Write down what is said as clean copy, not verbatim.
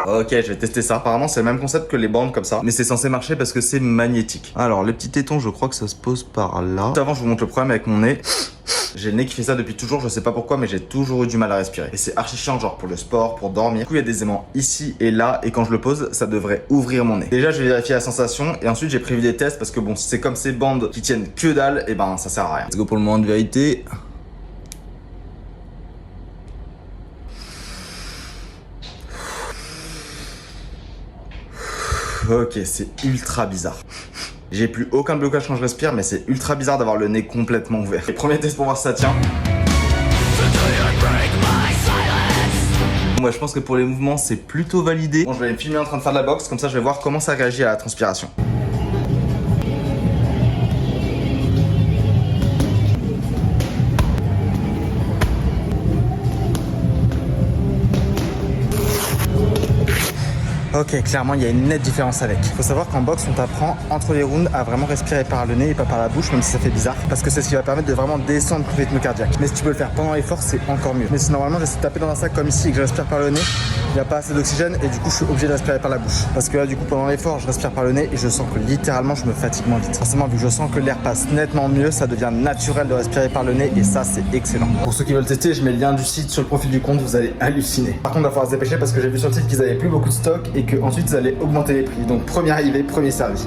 Ok, je vais tester ça. Apparemment, c'est le même concept que les bandes comme ça, mais c'est censé marcher parce que c'est magnétique. Alors, le petit téton, je crois que ça se pose par là. Avant, je vous montre le problème avec mon nez. J'ai le nez qui fait ça depuis toujours, je sais pas pourquoi, mais j'ai toujours eu du mal à respirer. Et c'est archi chiant, genre pour le sport, pour dormir. Du coup, il y a des aimants ici et là, et quand je le pose, ça devrait ouvrir mon nez. Déjà, je vais vérifier la sensation, et ensuite, j'ai prévu des tests, parce que bon, si c'est comme ces bandes qui tiennent que dalle, et ben, ça sert à rien. Let's go pour le moment de vérité. Ok, c'est ultra bizarre. J'ai plus aucun blocage quand je respire, mais c'est ultra bizarre d'avoir le nez complètement ouvert. Et premier test pour voir si ça tient. Moi, je pense que pour les mouvements, c'est plutôt validé. Bon, je vais me filmer en train de faire de la boxe, comme ça, je vais voir comment ça réagit à la transpiration. Ok, clairement, il y a une nette différence avec. Faut savoir qu'en boxe, on t'apprend entre les rounds à vraiment respirer par le nez et pas par la bouche, même si ça fait bizarre, parce que c'est ce qui va permettre de vraiment descendre le rythme cardiaque. Mais si tu peux le faire pendant l'effort, c'est encore mieux. Mais si normalement, j'essaie de taper dans un sac comme ici et que je respire par le nez, il n'y a pas assez d'oxygène et du coup, je suis obligé de respirer par la bouche. Parce que là, du coup, pendant l'effort, je respire par le nez et je sens que littéralement, je me fatigue moins vite. Forcément, vu que je sens que l'air passe nettement mieux, ça devient naturel de respirer par le nez et ça, c'est excellent. Pour ceux qui veulent tester, je mets le lien du site sur le profil du compte, vous allez halluciner. Par contre, il va falloir se dépêcher parce que j'ai vu sur le site qu'ils avaient plus beaucoup de stock et que ensuite, ils allaient augmenter les prix. Donc, premier arrivé, premier servi.